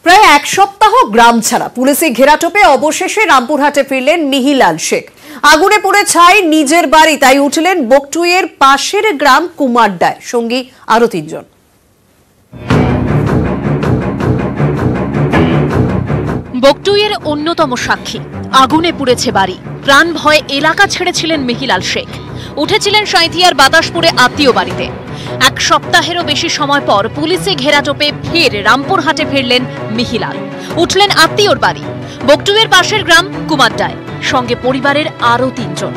প্রায় এক সপ্তাহ গ্রাম ছাড়া পুলিশে ঘেরাটোপে অবশেষে রামপুরহাটে ফিরলেন মিহিলাল শেখ। আগুনে পুড়ে ছাই নিজের বাড়ি, তাই উঠলেন বকটুইয়ের পাশের গ্রাম কুমারডায়, সঙ্গী আরো ৩ জন। বকটুইয়ের অন্যতম সাক্ষী, আগুনে পুড়েছে বাড়ি, প্রাণ ভয়ে এলাকা ছেড়েছিলেন মিহিলাল শেখ। উঠেছিলেন সাঁইথিয়ার বাতাসপুরে আত্মীয় বাড়িতে। এক সপ্তাহেরও বেশি সময় পর পুলিশে ঘেরাটোপে ফের রামপুরহাটে ফিরলেন মিহিলাল। উঠলেন আত্মীয়র বাড়ি, বকটুইয়ের পাশের গ্রাম কুমারডায়, সঙ্গে পরিবারের আরো ৩ জন।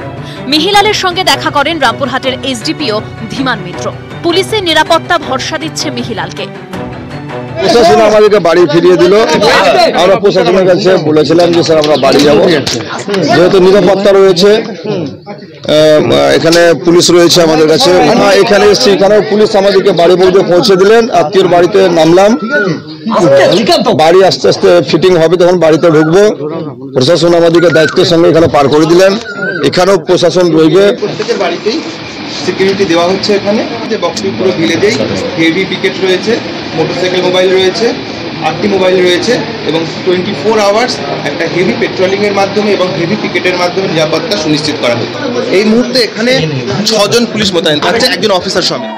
মিহিলালের সঙ্গে দেখা করেন রামপুরহাটের এসডিপিও ধীমান মিত্র। পুলিশের নিরাপত্তা ভরসা দিচ্ছে মিহিলালকে। প্রশাসন আমাদেরকে বাড়ি ফিরিয়ে দিল। আমরা প্রশাসনের কাছে বলেছিলাম যে স্যার আমরা বাড়ি যাব, যেহেতু নিরাপত্তা রয়েছে, এখানে পুলিশ রয়েছে আমাদের কাছে। এখানে এসেছি, এখানেও পুলিশ আমাদেরকে বাড়ি পর্যন্ত পৌঁছে দিলেন। আত্মীয়র বাড়িতে নামলাম, বাড়ি আস্তে আস্তে ফিটিং হবে, তখন বাড়িতে ঢুকবো। প্রশাসন আমাদেরকে দায়িত্বের সঙ্গে এখানে পার করে দিলেন। এখানেও প্রশাসন রইবে। প্রত্যেকের বাড়িতেই সিকিউরিটি দেওয়া হচ্ছে। এখানে যে বকটুই পুরো ভিলেজেই হেভি পিকেট রয়েছে, মোটরসাইকেল মোবাইল রয়েছে, 8টি মোবাইল রয়েছে এবং 24 আওয়ার্স একটা হেভি পেট্রোলিং এর মাধ্যমে এবং হেভি পিকেটের মাধ্যমে নিরাপত্তা সুনিশ্চিত করা হচ্ছে। এই মুহূর্তে এখানে 6 জন পুলিশ মোতায়েন থাকছে, একজন অফিসার সমেত।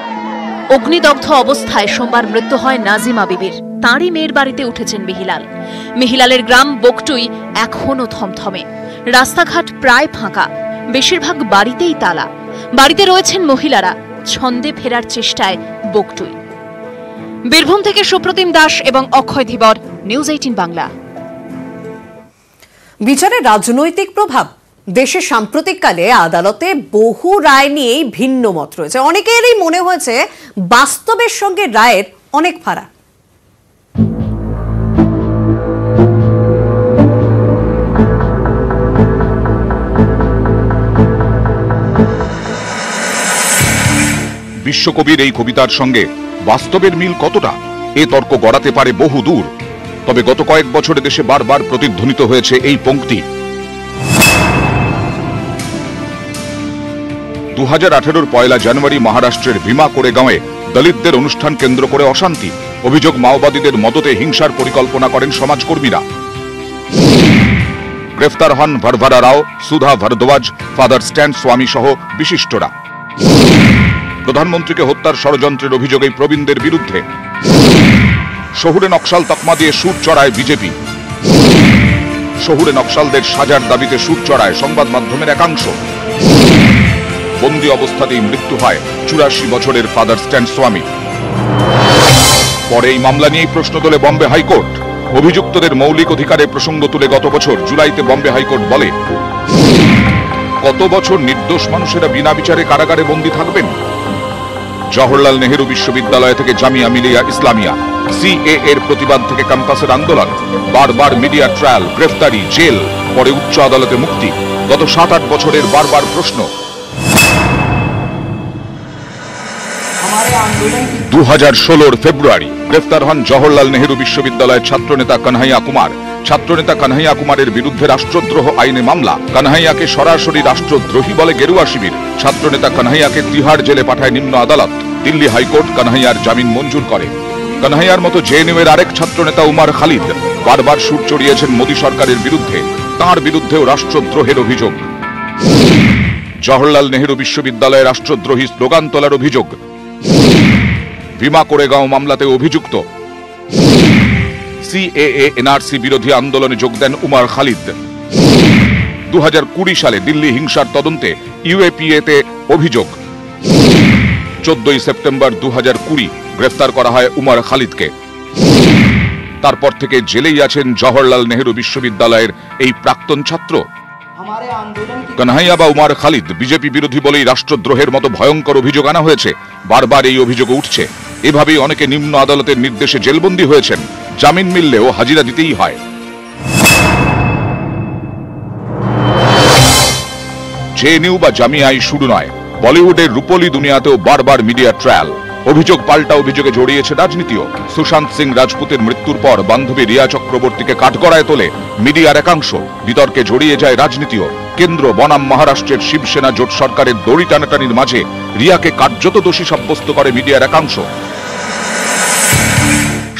অগ্নিদগ্ধ অবস্থায় সোমবার মৃত্যু হয় নাজিমা বিবির। তাঁরই মেয়ের বাড়িতে উঠেছেন মিহিলাল। মিহিলালের গ্রাম বকটুই এখনো থমথমে, রাস্তাঘাট প্রায় ফাঁকা, বেশিরভাগ বাড়িতেই তালা। বাড়িতে রয়েছেন মহিলারা, ছন্দে ফেরার চেষ্টায় বকটুই। বীরভূম থেকে সুপ্রতিম দাস এবং অক্ষয় ধীবর, নিউজ 18 বাংলা। বিচারের রাজনৈতিক প্রভাব। দেশে সাম্প্রতিককালে আদালতে বহু রায় নিয়েই ভিন্ন মত রয়েছে। অনেকেরই মনে হয়েছে বাস্তবের সঙ্গে রায়ের অনেক ফারাক। বিশ্বকবির এই কবিতার সঙ্গে বাস্তবের মিল কতটা, এ তর্ক গড়াতে পারে বহু দূর। তবে গত কয়েক বছরে দেশে বারবার প্রতিধ্বনিত হয়েছে এই পংক্তি। 2018 পয়লা জানুয়ারি মহারাষ্ট্রের ভীমা কোরেগাঁওয়ে দলিতদের অনুষ্ঠান কেন্দ্র করে অশান্তি। অভিযোগ, মাওবাদীদের মদতে হিংসার পরিকল্পনা করেন সমাজকর্মীরা। গ্রেফতার হন ভারভারা রাও, সুধা ভারদ্বাজ, ফাদার স্ট্যান স্বামী সহ বিশিষ্টরা। প্রধানমন্ত্রীকে হত্যার ষড়যন্ত্রের অভিযোগ এই প্রবীণদের বিরুদ্ধে। শহুরে নকশাল তকমা দিয়ে সুর চড়ায় বিজেপি। শহুরে নকশালদের সাজার দাবিতে সুর চড়ায় সংবাদ মাধ্যমের একাংশ। বন্দি অবস্থাতেই মৃত্যু হয় 84 বছরের ফাদার স্ট্যান স্বামী। পরে এই মামলা নিয়েই প্রশ্ন তোলে বম্বে হাইকোর্ট। অভিযুক্তদের মৌলিক অধিকারের প্রসঙ্গ তুলে গত বছর জুলাইতে বম্বে হাইকোর্ট বলে, কত বছর নির্দোষ মানুষেরা বিনা বিচারে কারাগারে বন্দী থাকবেন? জওহরলাল নেহেরু বিশ্ববিদ্যালয় থেকে জামিয়া মিলিয়া ইসলামিয়া, সিএএ এর প্রতিবাদ থেকে ক্যাম্পাসের আন্দোলন, বারবার মিডিয়া ট্রায়াল, গ্রেফতারি, জেল, পরে উচ্চ আদালতে মুক্তি। গত 7-8 বছরের বারবার প্রশ্ন। 2016 ফেব্রুয়ারি গ্রেফতার হন জওহরলাল নেহেরু বিশ্ববিদ্যালয়ের ছাত্রনেতা কানহাইয়া কুমার। ছাত্রনেতা কানহাইয়া কুমারের বিরুদ্ধে রাষ্ট্রদ্রোহ আইনে মামলা। কানহাইয়াকে সরাসরি রাষ্ট্রদ্রোহী বলে গেরুয়া শিবির। ছাত্রনেতা কানহাইয়াকে তিহাড় জেলে পাঠায় নিম্ন আদালত। দিল্লি হাইকোর্ট কানহাইয়ার জামিন মঞ্জুর করে। কানহাইয়ার মতো জেএনইউ এর আরেক ছাত্রনেতা উমার খালিদ বারবার সুর চড়িয়েছেন মোদী সরকারের বিরুদ্ধে। তাঁর বিরুদ্ধেও রাষ্ট্রদ্রোহের অভিযোগ। জওহরলাল নেহেরু বিশ্ববিদ্যালয়ে রাষ্ট্রদ্রোহী স্লোগান তোলার অভিযোগ। ভীমা কোরেগাঁও মামলাতে অভিযুক্ত। সিএএ এনআরসি বিরোধী আন্দোলনে যোগ দেন উমার খালিদ। 2020 সালে দিল্লি হিংসার তদন্তে ইউএপিএতে অভিযোগ। 14 সেপ্টেম্বর 2020 গ্রেফতার করা হয় উমার খালিদকে। তারপর থেকে জেলেই আছেন জওহরলাল নেহেরু বিশ্ববিদ্যালয়ের এই প্রাক্তন ছাত্র। কানহাইয়া বা উমার খালিদ বিজেপি বিরোধী বলেই রাষ্ট্রদ্রোহের মতো ভয়ঙ্কর অভিযোগ আনা হয়েছে। বারবার এই অভিযোগ উঠছে। এভাবেই অনেকে নিম্ন আদালতের নির্দেশে জেলবন্দী হয়েছেন। জামিন মিললেও হাজিরা দিতেই হয়। জেএনইউ বা জামিয়াই শুরু নয়, বলিউডের রূপলি দুনিয়াতেও বারবার মিডিয়া ট্রায়াল। অভিযোগ পাল্টা অভিযোগে জড়িয়েছে রাজনীতিও। সুশান্ত সিং রাজপুতের মৃত্যুর পর বান্ধবী রিয়া চক্রবর্তীকে কাঠগড়ায় তোলে মিডিয়ার একাংশ। বিতর্কে জড়িয়ে যায় রাজনীতিও। কেন্দ্র বনাম মহারাষ্ট্রের শিবসেনা জোট সরকারের দড়ি টানাটানির মাঝে রিয়াকে কার্যত দোষী সাব্যস্ত করে মিডিয়ার একাংশ।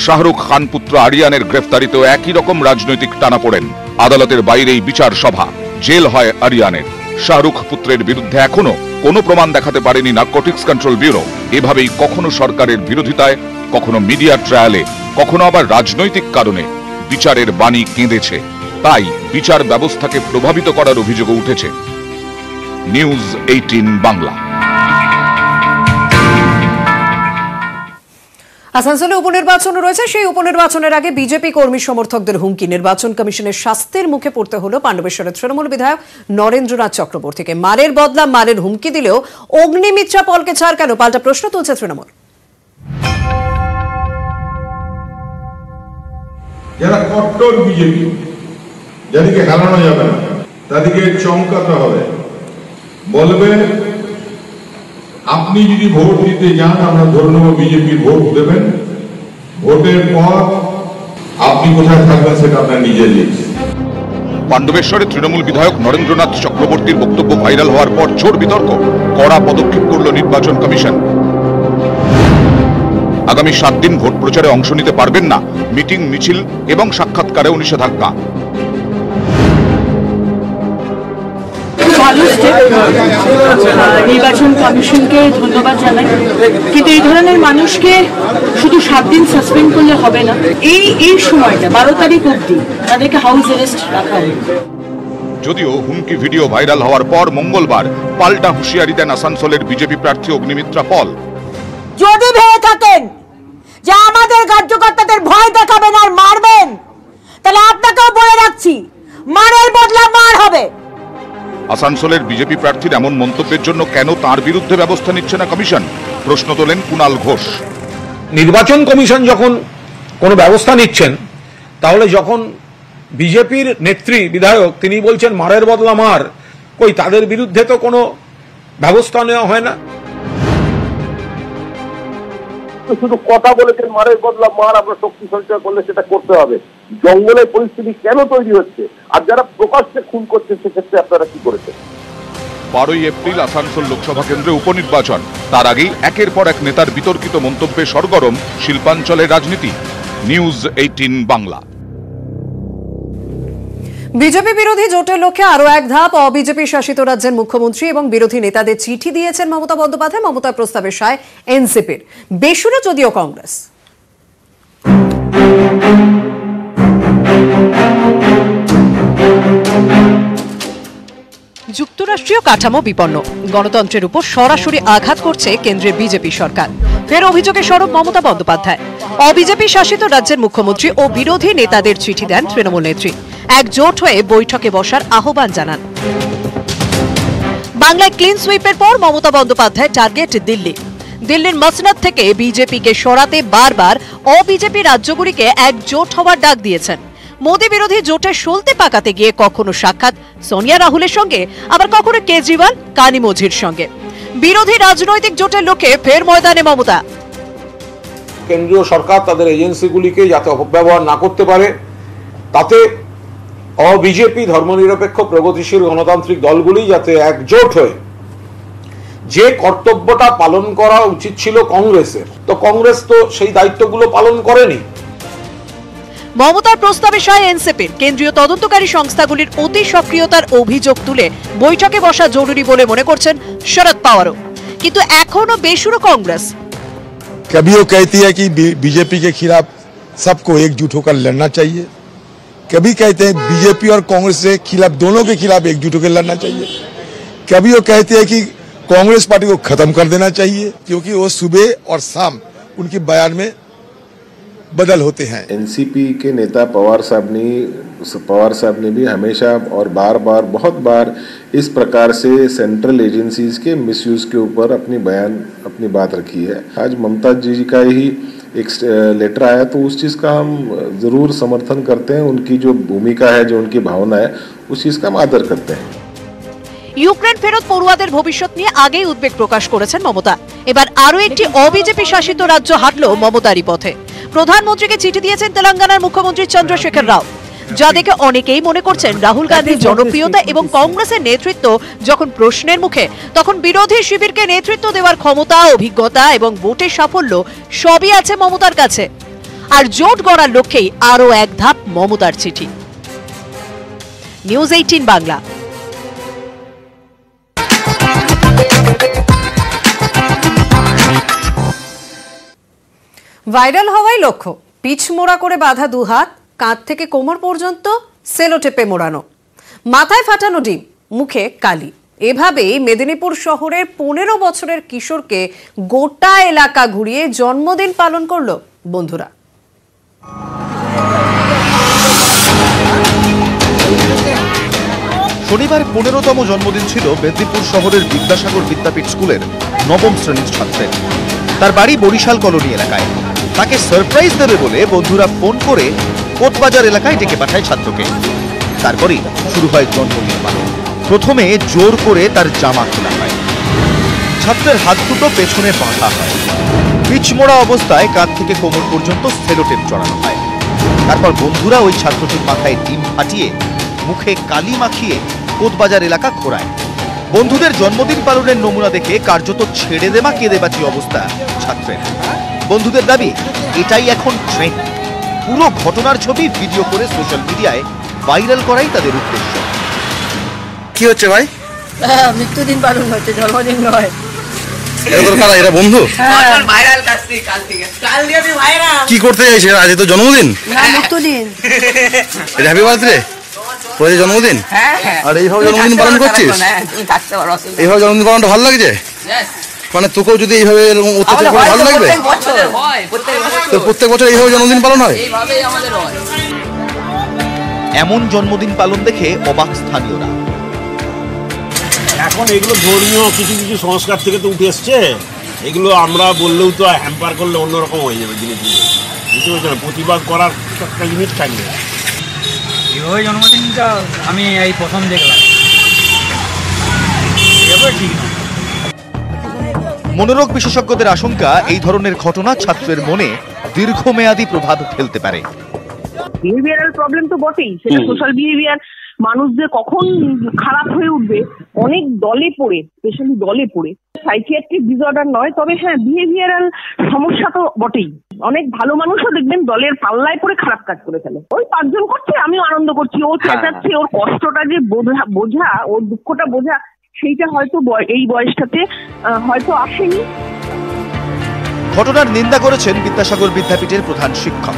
শাহরুখ খান পুত্র আরিয়ানের গ্রেফতারিতেও একই রকম রাজনৈতিক টানাপোড়েন। আদালতের বাইরেই বিচার সভা, জেল হয় আরিয়ানের। শাহরুখ পুত্রের বিরুদ্ধে এখনো কোনো প্রমাণ দেখাতে পারেনি নারকোটিক্স কন্ট্রোল ব্যুরো। এভাবেই কখনো সরকারের বিরোধিতায়, কখনো মিডিয়া ট্রায়ালে, কখনো আবার রাজনৈতিক কারণে বিচারের বাণী কেঁদেছে। তাই বিচার ব্যবস্থাকে প্রভাবিত করার অভিযোগও উঠেছে। নিউজ 18 বাংলা। আসানসোলে উপনির্বাচন রয়েছে, সেই উপনির্বাচনের আগে বিজেপি কর্মী সমর্থকদের হুমকি। নির্বাচন কমিশনের শাস্তির মুখে পড়তে হলো পাণ্ডবেশ্বরের তৃণমূল বিধায়ক নরেন্দ্রনাথ চক্রবর্তীকে। মারের বদলা মারের হুমকি দিলেও অগ্নিমিত্রা পলকে ছাড় কেন, পাল্টা প্রশ্ন তুলছে তৃণমূল। যারা কট্টর বিজেপি, যাদেরকে হারানো যাবে না, তাদেরকে চমকাতে হবে। বলবে আপনি যদি ভোট দিতে যান, আমরা ধরে নেব বিজেপির ভোট দেবেন, ভোটের পর আপনি কোথায় থাকবেন সেটা আপনার নিজের লিস্ট। পাণ্ডবেশ্বরে তৃণমূল বিধায়ক নরেন্দ্রনাথ চক্রবর্তীর বক্তব্য ভাইরাল হওয়ার পর জোর বিতর্ক। কড়া পদক্ষেপ করল নির্বাচন কমিশন। আগামী 7 দিন ভোট প্রচারে অংশ নিতে পারবেন না, মিটিং, মিছিল এবং সাক্ষাৎকারেও নিষেধাজ্ঞা। নির্বাচন কমিশনকে ধন্যবাদ জানাই, কিন্তু এই ধরনের মানুষকে শুধু 7 দিন সাসপেন্ড করলে হবে না। এই সময়টা 12 তারিখ অবধি তাদেরকে হাউস অ্যারেস্ট রাখা হবে। যদিও হুমকি ভিডিও ভাইরাল হওয়ার পর মঙ্গলবার পাল্টা হুঁশিয়ারি দেন আসানসোলের বিজেপি প্রার্থী অগ্নিমিত্রা পল। যদি ভেবে থাকেন যে আমাদের কার্যকর্তাদের ভয় দেখাবেন আর মারবেন, তাহলে আপনাকেও বলে রাখছি, মারের বদলা মার হবে। আসানসোলের বিজেপি প্রার্থীর এমন মন্তব্যের জন্য কেন তার বিরুদ্ধে ব্যবস্থা নিচ্ছে না কমিশন, প্রশ্ন তোলেন কুণাল ঘোষ। নির্বাচন কমিশন যখন কোনো ব্যবস্থা নিচ্ছেন, তাহলে যখন বিজেপির নেত্রী বিধায়ক তিনি বলছেন মারের বদলা মার, কই তাদের বিরুদ্ধে তো কোনো ব্যবস্থা নেওয়া হয় না। শুধু কথা বলেছেন মারের বদলা মার, আমরা শক্তি সঞ্চয় করলে সেটা করতে হবে। জঙ্গলের পরিস্থিতি কেন তৈরি হচ্ছে, আর যারা প্রকাশ্যে খুন করছে সেক্ষেত্রে আপনারা কি করেছেন? 12 এপ্রিল আসানসোল লোকসভা কেন্দ্রে উপনির্বাচন। তার আগেই একের পর এক নেতার বিতর্কিত মন্তব্যে সরগরম শিল্পাঞ্চলের রাজনীতি। নিউজ 18 বাংলা। বিজেপি বিরোধী জোটের লক্ষ্যে আরো এক ধাপ। অবিজেপি শাসিত রাজ্যের মুখ্যমন্ত্রী এবং বিরোধী নেতাদের চিঠি দিয়েছেন মমতা বন্দ্যোপাধ্যায়। মমতার প্রস্তাবে সায় এনসিপির, বেসুরে যদিও কংগ্রেস। যুক্তরাষ্ট্রীয় কাঠামো বিপন্ন, গণতন্ত্রের উপর সরাসরি আঘাত করছে কেন্দ্রের বিজেপি সরকার। ফের অভিযোগে সরব মমতা বন্দ্যোপাধ্যায়। অবিজেপি শাসিত রাজ্যের মুখ্যমন্ত্রী ও বিরোধী নেতাদের চিঠি দেন তৃণমূল নেত্রী। একজোট হয়ে বৈঠকে বসার আহ্বান জানান। বাংলায় ক্লিন সুইপের পর মমতা বন্দ্যোপাধ্যায় টার্গেট দিল্লি। দিল্লির মসনদ থেকে বিজেপিকে সরাতে বারবার অবিজেপি রাজ্যগুলিকে একজোট হওয়ার ডাক দিয়েছেন। মোদী বিরোধী জোটের সলতে পাকাতে গিয়ে কখনো সাক্ষাৎ সোনিয়া রাহুলের সঙ্গে, আবার কখনো কেজরিওয়াল কানিমোঝির সঙ্গে। বিরোধী রাজনৈতিক জোটের লক্ষ্যে ফের ময়দানে মমতা। কেন্দ্রীয় সরকার তাদের এজেন্সিগুলিকে যাতে অপব্যবহার না করতে পারে, তাতে অবিজেপি ধর্মনিরপেক্ষ প্রগতিশীল গণতান্ত্রিক দলগুলি যাতে একজোট হয়ে যে কর্তব্যটা পালন করা উচিত ছিল কংগ্রেসের, তো কংগ্রেস তো সেই দায়িত্বগুলো পালন করেনি। মমতার প্রস্তাবে সায় এনসিপির। কেন্দ্রীয় তদন্তকারী সংস্থাগুলির অতি সক্রিয়তার অভিযোগ তুলে বৈঠকে বসা জরুরি বলে মনে করছেন শরদ পাওয়ারও। কিন্তু এখনো বেসুরো কংগ্রেস। कभी वो कहती है कि बीजेपी के खिलाफ सबको एकजुट होकर लड़ना चाहिए, कभी कहते हैं बीजेपी और कांग्रेस के खिलाफ, दोनों के खिलाफ एकजुट होकर लड़ना चाहिए, कभी वो कहते हैं कि कांग्रेस पार्टी को खत्म कर देना चाहिए, क्योंकि वो सुबह और शाम उनके बयान में बदल होते हैं। एनसीपी के नेता पवार साहब ने भी हमेशा और बार बार बहुत बार इस प्रकार से सेंट्रल एजेंसीज के मिसयूज के ऊपर अपनी बात रखी है। आज ममता जी का ही एक लेटर आया, तो उस चीज़ का हम ज़रूर समर्थन करते हैं। उनकी जो भूमिका है, जो उनकी भावना है, उस चीज़ का हम आदर करते हैं। ইউক্রেন ফেরত পড়ুয়াদের ভবিষ্যৎ নিয়ে আগেই উদ্বেগ প্রকাশ করেছেন মমতা। এবার আরো একটি অবিজেপি শাসিত রাজ্য হাঁটল মমতারই পথে। প্রধানমন্ত্রীকে চিঠি দিয়েছেন তেলেঙ্গানার মুখ্যমন্ত্রী চন্দ্রশেখর রাও, যা দেখে অনেকেই মনে করছেন রাহুল গান্ধীর জনপ্রিয়তা এবং কংগ্রেসের নেতৃত্ব যখন প্রশ্নের মুখে, তখন বিরোধী শিবিরকে নেতৃত্ব দেওয়ার ক্ষমতা, অভিজ্ঞতা এবং ভোটের সাফল্য সবই আছে মমতার কাছে। আর জোট গড়ার লক্ষ্যেই আরও এক ধাপ মমতার চিঠি। নিউজ 18 বাংলা। ভাইরাল হওয়াই লক্ষ্য, পিচ মোড়া করে বাঁধা দুহাত, কাঁধ থেকে কোমর পর্যন্ত সেলোটেপে মোড়ানো, মাথায় ফাটানো ডিম, মুখে কালি। এভাবেই মেদিনীপুর শহরের 15 বছরের কিশোরকে গোটা এলাকা ঘুরিয়ে জন্মদিন পালন করলো বন্ধুরা। শনিবার 15তম জন্মদিন ছিল মেদিনীপুর শহরের বিদ্যাসাগর বিদ্যাপীঠ স্কুলের 9ম শ্রেণীর ছাত্রের। তার বাড়ি বরিশাল কলোনি এলাকায়। তাকে সারপ্রাইজ দেবে বলে বন্ধুরা ফোন করে কোতবাজার এলাকায় ডেকে পাঠায় ছাত্রকে। তারপরই শুরু হয় জন্মদিন পালন। প্রথমে জোর করে তার জামা খোলা হয়, ছাত্রের হাত দুটো পেছনে বাঁধা হয়, পিচমোড়া অবস্থায় কাঁধ থেকে কোমর পর্যন্ত সেলোটেপ জড়ানো হয়। তারপর বন্ধুরা ওই ছাত্রটির মাথায় ডিম ফাটিয়ে মুখে কালি মাখিয়ে কোতবাজার এলাকা ঘোরায়। বন্ধুদের জন্মদিন পালনের নমুনা দেখে কার্যত ছেড়ে দেওয়া কেঁদেবাচি অবস্থা ছাত্রের। বন্ধুদের দাবি এটাই এখন ট্রেন্ড। পুরো ঘটনার ছবি ভিডিও করে সোশ্যাল মিডিয়ায় ভাইরাল করাই তাদের উদ্দেশ্য। কি হচ্ছে ভাই? মৃত্যুদিন পালন হচ্ছে, জন্মদিন নয়। এরা বন্ধু কি করতে চাইছে? আজ তো জন্মদিন, মৃত্যুদিন। হ্যাপি বার্থডে, জন্মদিন। আর এইভাবে জন্মদিন পালন করছিস? এইভাবে জন্মদিন পালনটা ভালো লাগছে? মানে তোকেও যদি এইভাবে অত্যাচার করে ভালো লাগবে? তো প্রত্যেক বছর এইভাবে জন্মদিন পালন হয়? এমন জন্মদিন পালন দেখে অবাক স্থানীয়রা। এখন এগুলো ধর্মীয় কিছু কিছু সংস্কার থেকে তো উঠে এসছে, এগুলো আমরা বললেও তো হ্যাম্পার করলে অন্যরকম হয়ে যাবে জিনিসগুলো। বুঝতে পারছি না, প্রতিবাদ করার একটা জিনিস থাকবে। এভাবে জন্মদিনটা আমি এই প্রথম দেখলাম, এভাবে ঠিক না। মনোরোগ বিশেষজ্ঞদের আশঙ্কা এই ধরনের ঘটনা ছাত্রের মনে দীর্ঘমেয়াদী প্রভাব ফেলতে পারে। বিহেভিয়ারাল প্রবলেম তো বটেই, সেটা সোশ্যাল বিহেভিয়ার। মানুষদের কখন খারাপ হয়ে উঠবে অনেক দলে পড়ে, স্পেশালি দলে পড়ে। সাইকিয়াট্রিক ডিসঅর্ডার নয়, তবে হ্যাঁ বিহেভিয়ারাল সমস্যা তো বটেই। অনেক ভালো মানুষও দেখবেন দলের পাল্লায় পড়ে খারাপ কাজ করে ফেলে। ওই 5 জন করছে, আমিও আনন্দ করছি, ও চেঁচাচ্ছে, ওর কষ্টটা যে বোঝা, ওর দুঃখটা বোঝা, সেইটা হয়তো এই বয়সটাতে হয়তো আসেনি। ঘটনার নিন্দা করেছেন বিদ্যাসাগর বিদ্যাপীঠের প্রধান শিক্ষক।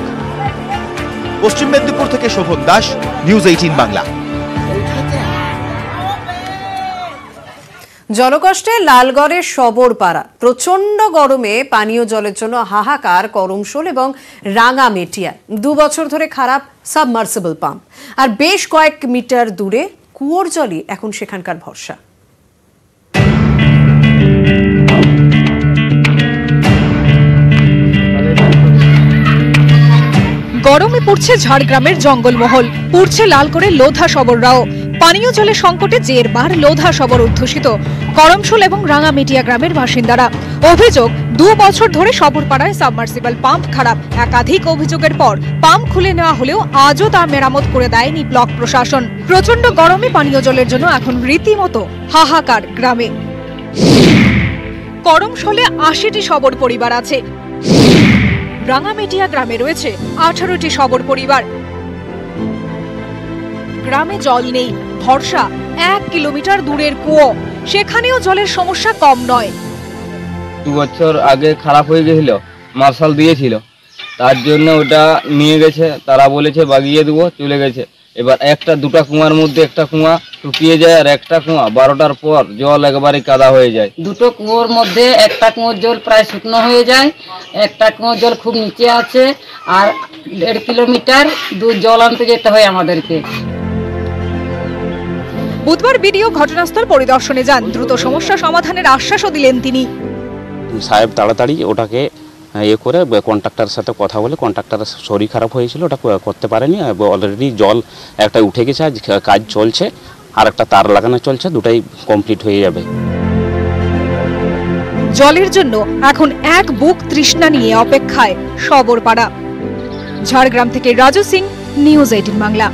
পশ্চিম মেদিনীপুর থেকে শোভন দাস, নিউজ 18 বাংলা। জনকষ্টে লালগড়ের সবরপাড়া। প্রচন্ড গরমে পানীয় জলের জন্য হাহাকার করমশোল এবং রাঙামেটিয়া। 2 বছর ধরে খারাপ সাবমার্সিবল পাম্প, আর বেশ কয়েক মিটার দূরে কুয়োর জলই এখন সেখানকার ভরসা। গরমে পড়ছে ঝাড়গ্রামের জঙ্গলমহল, পড়ছে লাল করে লোধা সবররাও। পানীয় জলের সংকটে জেরবার লোধা সবর উদ্ধুষিত করমশোল এবং রাঙামেটিয়া গ্রামের বাসিন্দারা। অভিযোগ, 2 বছর ধরে সবরপাড়ায় সাবমার্সিবল পাম্প খারাপ। একাধিক অভিযোগের পর পাম্প খুলে নেওয়া হলেও আজও তা মেরামত করে দেয়নি ব্লক প্রশাসন। প্রচন্ড গরমে পানীয় জলের জন্য এখন রীতিমতো হাহাকার গ্রামে। করমশোলে 80টি সবর পরিবার আছে। রাঙামেটিয়া গ্রামে রয়েছে 18টি সবর পরিবার। গ্রামে জল নেই, ভরসা 1 কিলোমিটার দূরের কুয়ো, সেখানেও জলের সমস্যা কম নয়। 2 বছর আগে খারাপ হয়ে গেছিল, মার্শাল দিয়েছিল, তার জন্য ওটা নিয়ে গেছে, তারা বলেছে বাগিয়ে দেবো, চলে গেছে। এবার 1-2টা কুয়ার মধ্যে একটা কুয়া শুকিয়ে যায়, আর একটা কুয়া 12টার পর জল একবারে কাদা হয়ে যায়। 2টো কুয়োর মধ্যে একটা কুয়োর জল প্রায় শুকনো হয়ে যায়, একটা কুয়োর জল খুব নিচে আছে, আর 1.5 কিলোমিটার দূর জল আনতে যেতে হয় আমাদেরকে। বুধবার বিডিও ঘটনাস্থল পরিদর্শনে যান। দ্রুত সমস্যা সমাধানের আশ্বাসও দিলেন তিনি। সাহেব তাড়াতাড়ি ওটাকে করে কন্ট্রাক্টরের সাথে কথা বলে, কন্ট্রাক্টরের শরীর খারাপ হয়েছিল, ওটা করতে পারেনি। অলরেডি জল একটা উঠে গেছে, আজ কাজ চলছে, আর একটা তার লাগানো চলছে, দুটাই কমপ্লিট হয়ে যাবে। জলের জন্য এখন এক বুক তৃষ্ণা নিয়ে অপেক্ষায় সবরপাড়া। ঝাড়গ্রাম থেকে রাজু সিং, নিউজ 18 বাংলা।